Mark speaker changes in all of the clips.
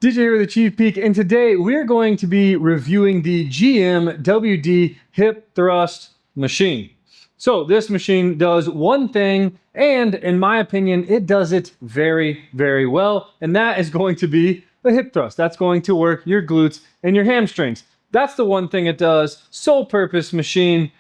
Speaker 1: DJ here with ACHV PEAK, and today we're going to be reviewing the GMWD hip thrust machine. So this machine does one thing, and in my opinion, it does it very, very well, and that is going to be a hip thrust. That's going to work your glutes and your hamstrings. That's the one thing it does. Sole purpose machine.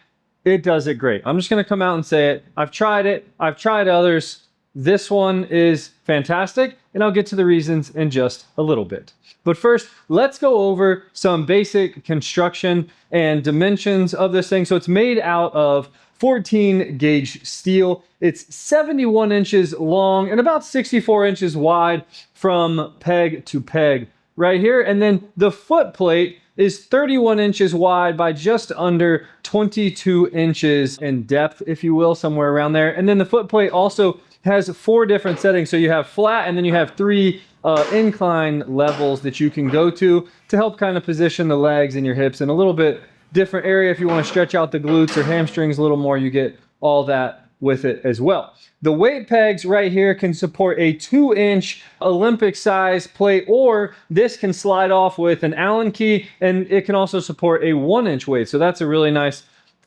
Speaker 1: It does it great. I'm just going to come out and say it. I've tried it. I've tried others. This one is fantastic, and I'll get to the reasons in just a little bit. But first, let's go over some basic construction and dimensions of this thing. So it's made out of 14 gauge steel. It's 71 inches long and about 64 inches wide from peg to peg right here. And then the foot plate is 31 inches wide by just under 22 inches in depth, if you will, somewhere around there. And then the foot plate also has 4 different settings. So you have flat, and then you have 3 incline levels that you can go to help kind of position the legs and your hips in a little bit different area. If you want to stretch out the glutes or hamstrings a little more, you get all that with it as well. The weight pegs right here can support a 2-inch Olympic size plate, or this can slide off with an Allen key, and it can also support a 1-inch weight. So that's a really nice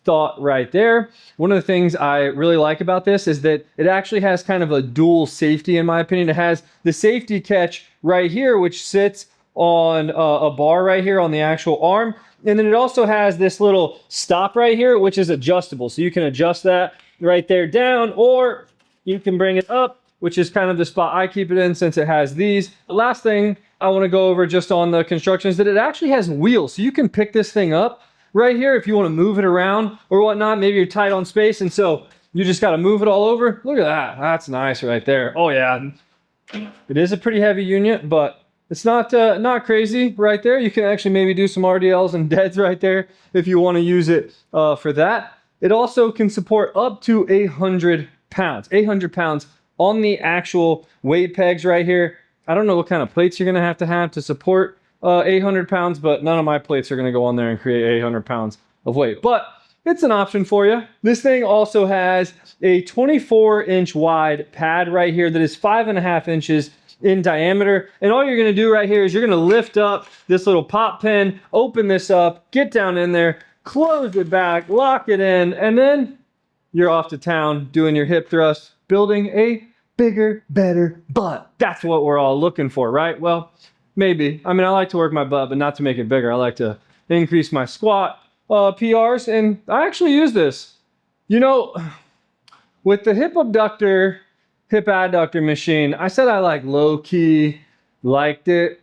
Speaker 1: thought right there. One of the things I really like about this is that it actually has kind of a dual safety, in my opinion. It has the safety catch right here, which sits on a bar right here on the actual arm. And then it also has this little stop right here, which is adjustable. So you can adjust that right there down, or you can bring it up, which is kind of the spot I keep it in since it has these. The last thing I want to go over just on the construction is that it actually has wheels. So you can pick this thing up right here if you want to move it around or whatnot. Maybe you're tight on space, and so you just got to move it all over. Look at that. That's nice right there. Oh yeah, it is a pretty heavy unit, but it's not crazy right there. You can actually maybe do some RDLs and deads right there if you want to use it for that. It also can support up to 800 pounds. 800 pounds on the actual weight pegs right here. I don't know what kind of plates you're going to have to support 800 pounds, but none of my plates are going to go on there and create 800 pounds of weight. But it's an option for you. This thing also has a 24-inch wide pad right here that is 5.5 inches in diameter. And all you're going to do right here is you're going to lift up this little pop pin, open this up, get down in there, close it back, lock it in, and then you're off to town doing your hip thrust, building a bigger, better butt. That's what we're all looking for, right? Well, maybe. I mean, I like to work my butt, but not to make it bigger. I like to increase my squat PRs, and I actually use this. You know, with the hip abductor, hip adductor machine, I said I like low-key liked it.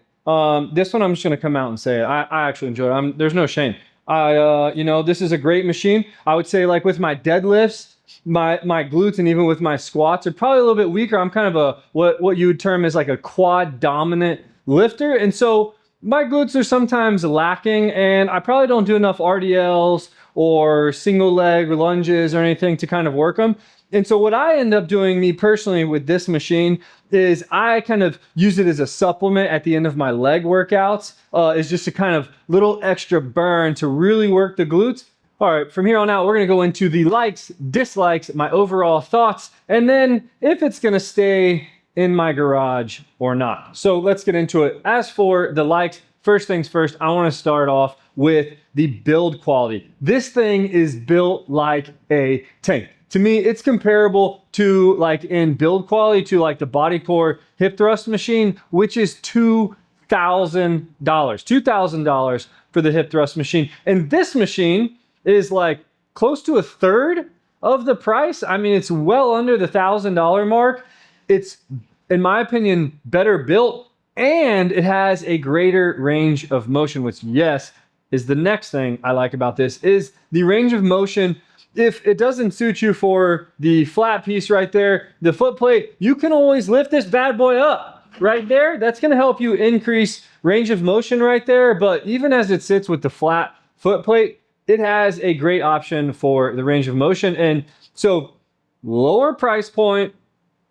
Speaker 1: This one, I'm just going to come out and say it. I actually enjoy it. There's no shame. You know, this is a great machine. I would say, like, with my deadlifts, my glutes, and even with my squats are probably a little bit weaker. I'm kind of a what you would term as like a quad dominant lifter, and so my glutes are sometimes lacking, and I probably don't do enough RDLs or single leg lunges or anything to kind of work them. And so what I end up doing, me personally, with this machine is I kind of use it as a supplement at the end of my leg workouts. Is just a kind of little extra burn to really work the glutes. All right, from here on out, we're going to go into the likes, dislikes, my overall thoughts, and then if it's going to stay in my garage or not. So let's get into it. As for the likes, first things first, I want to start off with the build quality. This thing is built like a tank. To me, it's comparable to, like, in build quality to like the Bodycore hip thrust machine, which is $2,000. $2,000 for the hip thrust machine. And this machine is like close to a third of the price. I mean, it's well under the $1,000 mark. It's, in my opinion, better built, and it has a greater range of motion, which, yes, is the next thing I like about this, is the range of motion. If it doesn't suit you for the flat piece right there, the foot plate, you can always lift this bad boy up right there. That's going to help you increase range of motion right there. But even as it sits with the flat foot plate, it has a great option for the range of motion. And so lower price point,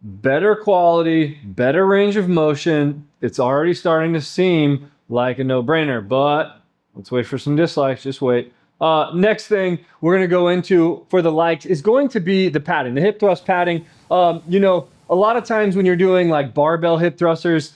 Speaker 1: better quality, better range of motion. It's already starting to seem like a no-brainer, but let's wait for some dislikes. Just wait. Next thing we're going to go into for the likes is going to be the padding, the hip thrust padding. You know, a lot of times when you're doing like barbell hip thrusters,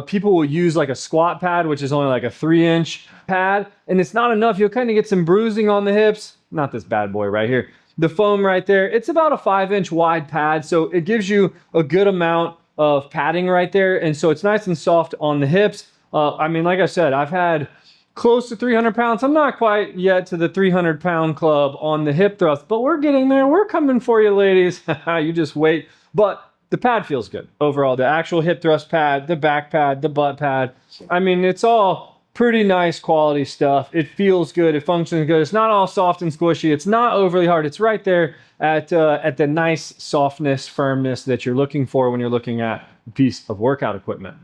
Speaker 1: people will use like a squat pad, which is only like a 3-inch pad, and it's not enough. You'll kind of get some bruising on the hips. Not this bad boy right here. The foam right there, it's about a 5-inch wide pad, so it gives you a good amount of padding right there, and so it's nice and soft on the hips. I mean, like I said, I've had close to 300 pounds. I'm not quite yet to the 300-pound club on the hip thrust, but we're getting there. We're coming for you, ladies. You just wait. But the pad feels good overall. The actual hip thrust pad, the back pad, the butt pad. I mean, it's all pretty nice quality stuff. It feels good. It functions good. It's not all soft and squishy. It's not overly hard. It's right there at the nice softness, firmness that you're looking for when you're looking at a piece of workout equipment.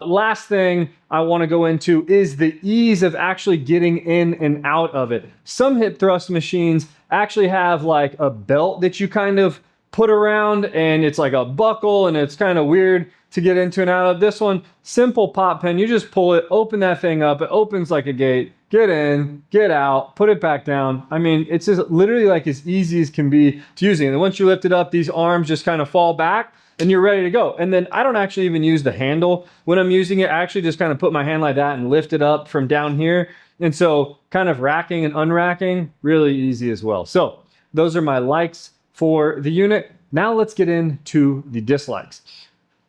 Speaker 1: Last thing I want to go into is the ease of actually getting in and out of it. Some hip thrust machines actually have like a belt that you kind of put around, and it's like a buckle, and it's kind of weird to get into and out of. This one, simple pop pen. You just pull it, open that thing up. It opens like a gate. Get in, get out, put it back down. I mean, it's just literally like as easy as can be to using. And once you lift it up, these arms just kind of fall back, and you're ready to go. And then I don't actually even use the handle when I'm using it. I actually just kind of put my hand like that and lift it up from down here. And so kind of racking and unracking, really easy as well. So those are my likes for the unit. Now let's get into the dislikes.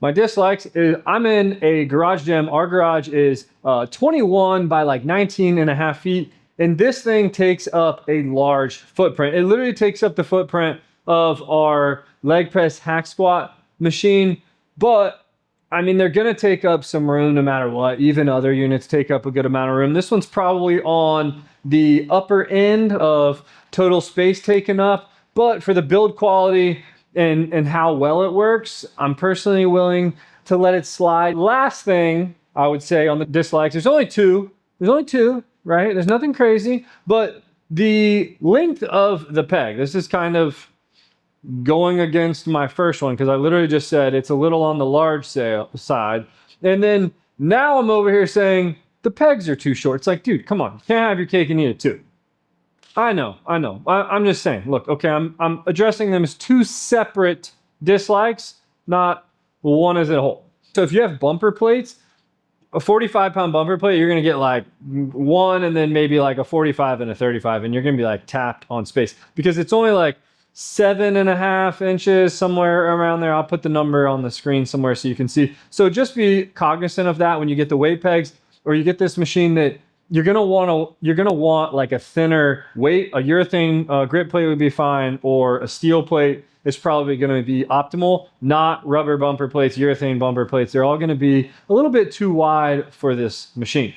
Speaker 1: My dislikes is I'm in a garage gym. Our garage is 21 by like 19.5 feet. And this thing takes up a large footprint. It literally takes up the footprint of our leg press hack squat machine, but I mean, they're going to take up some room no matter what. Even other units take up a good amount of room. This one's probably on the upper end of total space taken up, but for the build quality and how well it works, I'm personally willing to let it slide. Last thing I would say on the dislikes, there's only two, right? There's nothing crazy, but the length of the peg, this is kind of going against my first one because I literally just said it's a little on the large side. And then now I'm over here saying the pegs are too short. It's like, dude, come on. You can't have your cake and eat it too. I know. I'm just saying, look, okay, I'm addressing them as two separate dislikes, not one as a whole. So if you have bumper plates, a 45-pound bumper plate, you're going to get like one and then maybe like a 45 and a 35, and you're going to be like tapped on space because it's only like 7.5 inches, somewhere around there. I'll put the number on the screen somewhere so you can see. So just be cognizant of that when you get the weight pegs or you get this machine, that you're gonna want like a thinner weight. A urethane grip plate would be fine, or a steel plate is probably going to be optimal. Not rubber bumper plates, urethane bumper plates. They're all going to be a little bit too wide for this machine.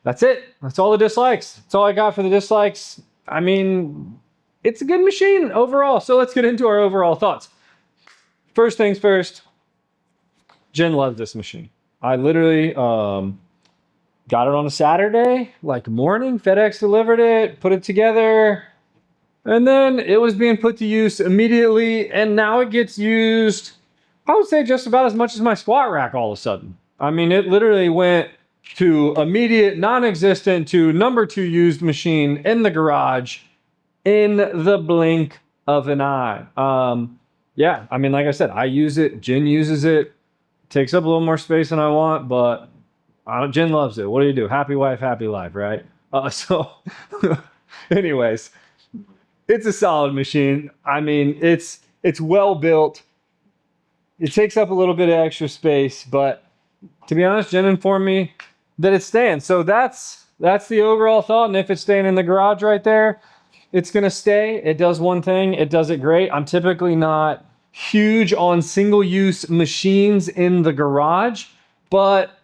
Speaker 1: That's it. That's all the dislikes. That's all I got for the dislikes. I mean, it's a good machine overall. So let's get into our overall thoughts. First things first, Jen loves this machine. I literally got it on a Saturday, like morning. FedEx delivered it, put it together, and then it was being put to use immediately. And now it gets used, I would say, just about as much as my squat rack all of a sudden. I mean, it literally went to immediate, non-existent to number 2 used machine in the garage in the blink of an eye. Yeah, I mean, like I said, I use it. Jen uses it. Takes up a little more space than I want, but Jen loves it. What do you do? Happy wife, happy life, right? So anyways, it's a solid machine. I mean, it's well built. It takes up a little bit of extra space, but to be honest, Jen informed me that it's staying. So that's the overall thought. And if it's staying in the garage right there, it's going to stay. It does one thing. It does it great. I'm typically not huge on single-use machines in the garage, but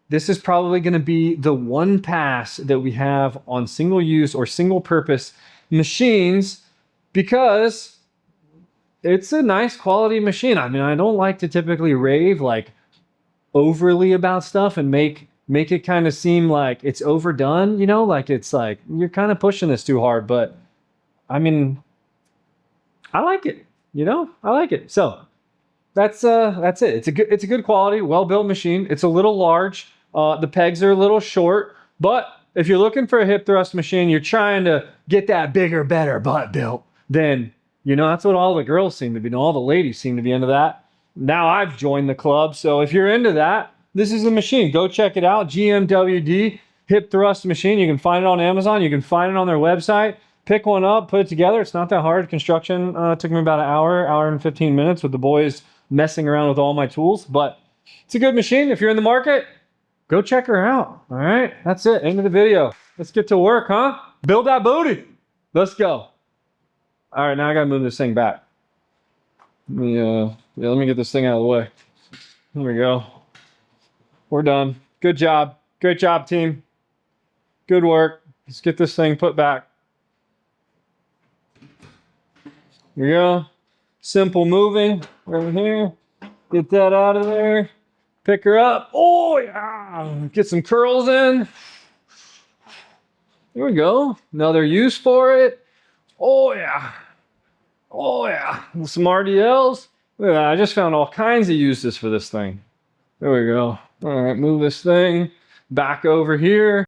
Speaker 1: this is probably going to be the one pass that we have on single-use or single-purpose machines because it's a nice quality machine. I mean, I don't like to typically rave like overly about stuff and make it kind of seem like it's overdone, you know, like it's like you're kind of pushing this too hard, but I mean, I like it, you know, I like it. So that's it. It's a good quality, well-built machine. It's a little large. The pegs are a little short, but if you're looking for a hip thrust machine, you're trying to get that bigger, better butt built, then, you know, that's what all the girls seem to be. All the ladies seem to be into that. Now I've joined the club. So if you're into that, this is the machine. Go check it out. GMWD hip thrust machine. You can find it on Amazon. You can find it on their website. Pick one up, put it together. It's not that hard. Construction took me about an hour and 15 minutes with the boys messing around with all my tools. But it's a good machine. If you're in the market, go check her out. All right, that's it. End of the video. Let's get to work, huh? Build that booty. Let's go. All right, now I gotta move this thing back. Let me get this thing out of the way. There we go. We're done. Good job. Great job, team. Good work. Let's get this thing put back. Here we go. Simple moving right here. Get that out of there. Pick her up. Oh, yeah. Get some curls in. There we go. Another use for it. Oh, yeah. Oh, yeah. Some RDLs. Look at that. I just found all kinds of uses for this thing. There we go. All right, move this thing back over here.